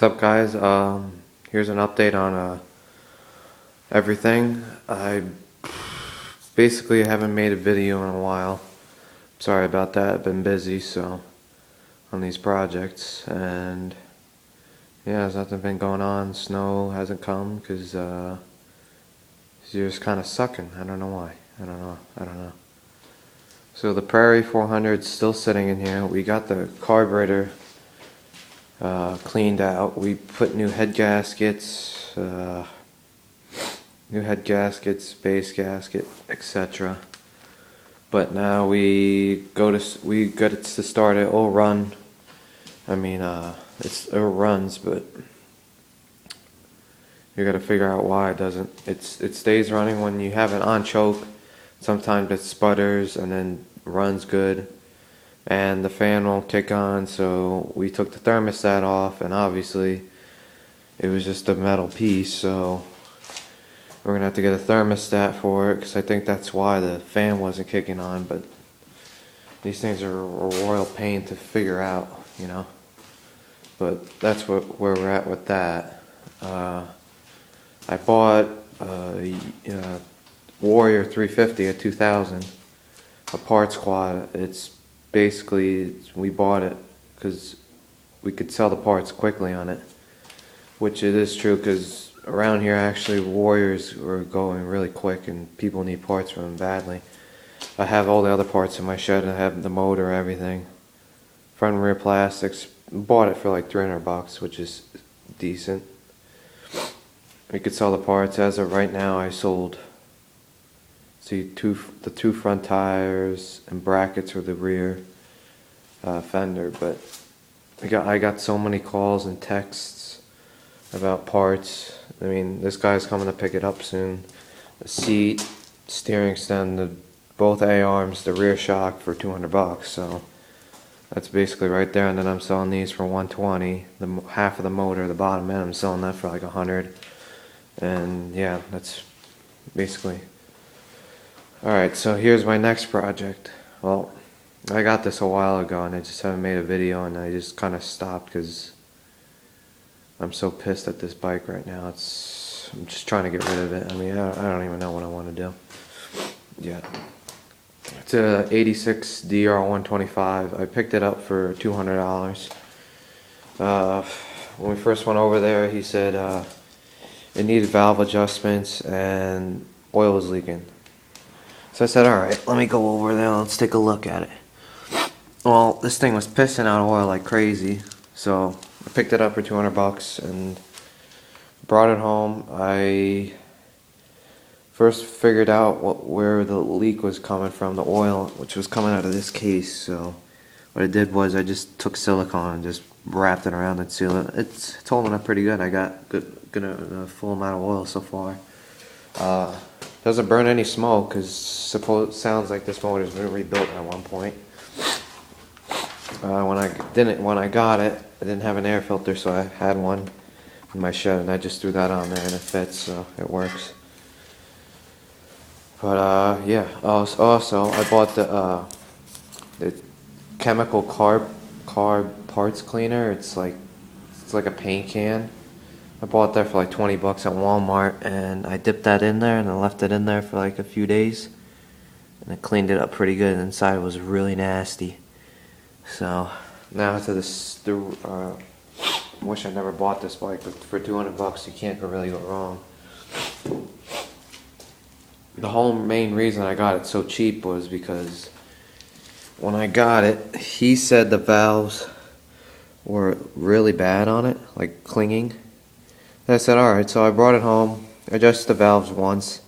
What's up, guys? Here's an update on everything. I basically haven't made a video in a while. Sorry about that. I've been busy on these projects, and yeah, there's nothing been going on. Snow hasn't come because this year's kind of sucking. I don't know why. I don't know. So the Prairie 400 is still sitting in here. We got the carburetor cleaned out. We put new head gaskets, base gasket, etc. But now we got it to start it. It'll run. I mean, it runs, but you got to figure out why it doesn't. It stays running when you have it on choke. Sometimes it sputters and then runs good, and the fan won't kick on. So we took the thermostat off, and obviously it was just a metal piece. So we're gonna have to get a thermostat for it, because I think that's why the fan wasn't kicking on. But these things are a royal pain to figure out, you know. But that's where we're at with that. I bought Warrior 350 at 2000, a part squad. It's basically, we bought it because we could sell the parts quickly on it, which it is true, because around here actually Warriors are going really quick and people need parts from them badly. I have all the other parts in my shed. I have the motor, everything, front and rear plastics. Bought it for like $300, which is decent. We could sell the parts. As of right now, I sold, see, the two front tires and brackets for the rear fender. But I got so many calls and texts about parts. I mean, this guy's coming to pick it up soon. The seat, steering stem, both A-arms, the rear shock for $200. So that's basically right there. And then I'm selling these for $120. The half of the motor, the bottom end, I'm selling that for like $100. And yeah, that's basically. Alright, so here's my next project. Well, I got this a while ago and I just haven't made a video, and I just kind of stopped because I'm so pissed at this bike right now. I'm just trying to get rid of it. I mean, I don't even know what I want to do. Yeah. It's a 86 DR125. I picked it up for $200. When we first went over there, he said it needed valve adjustments and oil was leaking. So I said, alright, let me go over there, let's take a look at it. Well, this thing was pissing out oil like crazy, so I picked it up for $200 and brought it home. I first figured out where the leak was coming from, the oil, which was coming out of this case. So what I did was I just took silicone and just wrapped it around and sealed it. It's holding up pretty good. I got a full amount of oil so far. Doesn't burn any smoke, because sounds like this motor's been rebuilt at one point. When I got it, I didn't have an air filter, so I had one in my shed, and I just threw that on there and it fits, so it works. But yeah. Also, I bought the chemical carb parts cleaner. It's like a paint can. I bought that for like $20 at Walmart, and I dipped that in there and I left it in there for like a few days, and it cleaned it up pretty good. Inside was really nasty. So now to this, I wish I never bought this bike, but for $200 you can't really go wrong. The whole main reason I got it so cheap was because when I got it, he said the valves were really bad on it, like clinging. And I said, alright, so I brought it home, adjusted the valves once.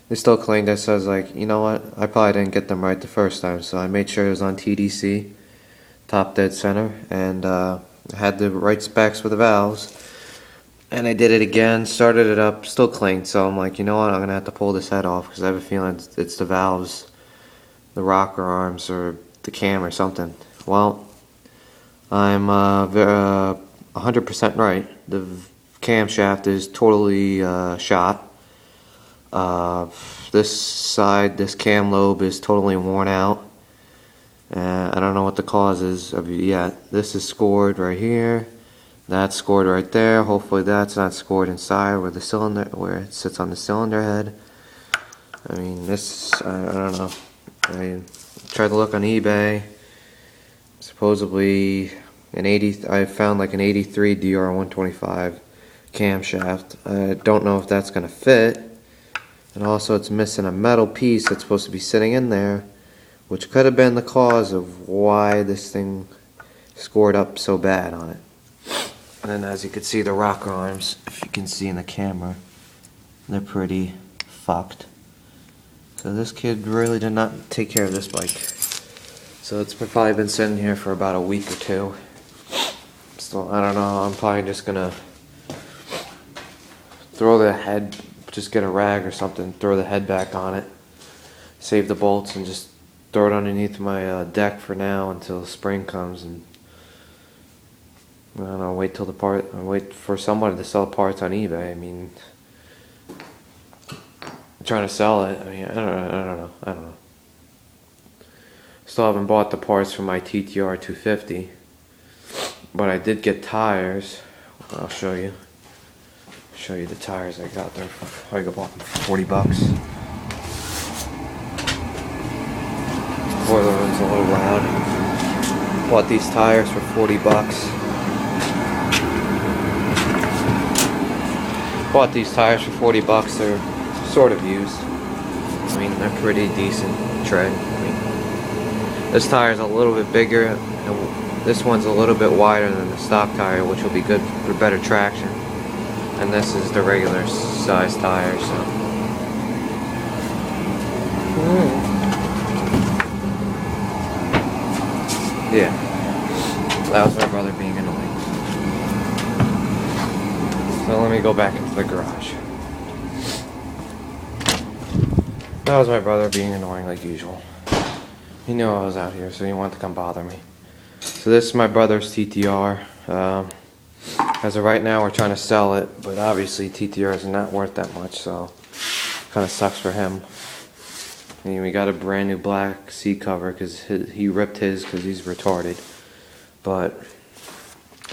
They still clinged. So I was like, you know what, I probably didn't get them right the first time, so I made sure it was on TDC, top dead center, and had the right specs for the valves. And I did it again, started it up, still clinged. So I'm like, you know what, I'm going to have to pull this head off, because I have a feeling it's the valves, the rocker arms, or the cam or something. Well, I'm 100% right. The camshaft is totally shot. This side, this cam lobe is totally worn out. I don't know what the cause is of it yet. This is scored right here. That's scored right there. Hopefully that's not scored inside where the cylinder, where it sits on the cylinder head. I mean, this, I don't know. I tried to look on eBay. Supposedly I found like an 83 DR125 camshaft. I don't know if that's gonna fit. And also it's missing a metal piece that's supposed to be sitting in there, which could have been the cause of why this thing scored up so bad on it. And then as you can see, the rocker arms, if you can see in the camera, they're pretty fucked. So this kid really did not take care of this bike. So it's probably been sitting here for about a week or two. So I don't know, I'm probably just gonna throw the head, just get a rag or something, throw the head back on it, save the bolts, and just throw it underneath my deck for now until spring comes, and I don't know, wait for somebody to sell parts on eBay. I mean, I'm trying to sell it. I mean, I don't know. Still haven't bought the parts for my TTR 250, but I did get tires. I'll show you. Show you the tires I got there. I bought them for $40. Boiler room's a little loud. Bought these tires for $40. Bought these tires for $40. They're sort of used. I mean, they're pretty decent tread. I mean, this tire's a little bit bigger, and this one's a little bit wider than the stock tire, which will be good for better traction. And this is the regular size tire, so. Yeah. That was my brother being annoying. So let me go back into the garage. That was my brother being annoying like usual. He knew I was out here, so he wanted to come bother me. So this is my brother's TTR. As of right now, we're trying to sell it, but obviously TTR is not worth that much, so kind of sucks for him. And we got a brand new black seat cover because he ripped his because he's retarded. But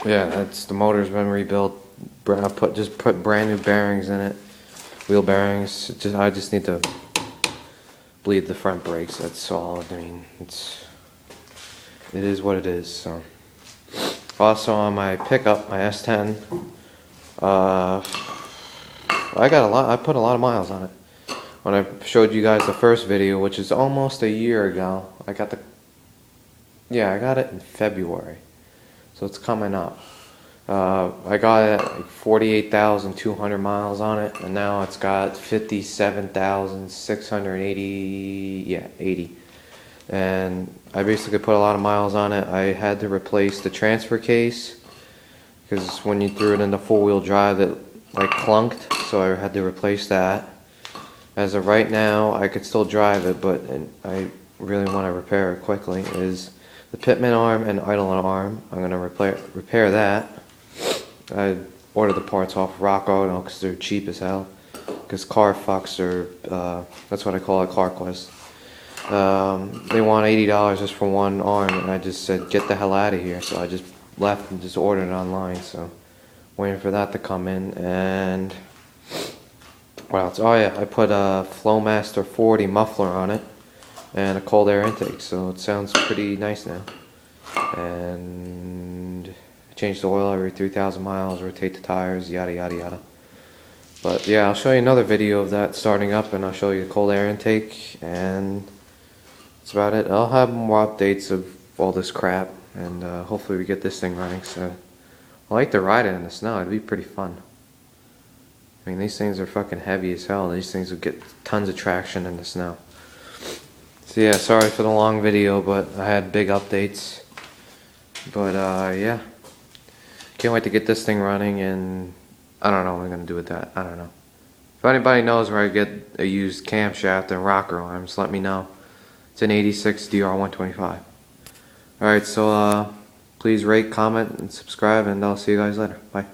yeah, the motor's been rebuilt. I put brand new bearings in it, wheel bearings. I just need to bleed the front brakes. That's all. I mean, it is what it is. So also on my pickup, my S10, I put a lot of miles on it. When I showed you guys the first video, which is almost a year ago, I got it in February, so it's coming up. I got it at like 48,200 miles on it, and now it's got 57,680, 80. And I basically put a lot of miles on it. I had to replace the transfer case, because when you threw it into four-wheel drive, it like clunked, so I had to replace that. As of right now, I could still drive it, but I really want to repair it quickly, is the pitman arm and idler arm. I'm going to repair that. I ordered the parts off Rock Auto because they're cheap as hell. Because Carfax that's what I call it, CarQuest. They want $80 just for one arm, and I just said, get the hell out of here. So I just left and just ordered it online. So waiting for that to come in. And what else? Oh yeah, I put a Flowmaster 40 muffler on it and a cold air intake, so it sounds pretty nice now. And I change the oil every 3,000 miles, rotate the tires, yada yada yada. But yeah, I'll show you another video of that starting up, and I'll show you the cold air intake, and that's about it. I'll have more updates of all this crap, and hopefully we get this thing running. So I like to ride it in the snow. It'd be pretty fun. I mean, these things are fucking heavy as hell. These things would get tons of traction in the snow. So yeah, sorry for the long video, but I had big updates. But yeah, can't wait to get this thing running, and I don't know what I'm gonna do with that. I don't know. If anybody knows where I get a used camshaft and rocker arms, let me know. It's an 86 DR125. Alright, so please rate, comment, and subscribe, and I'll see you guys later. Bye.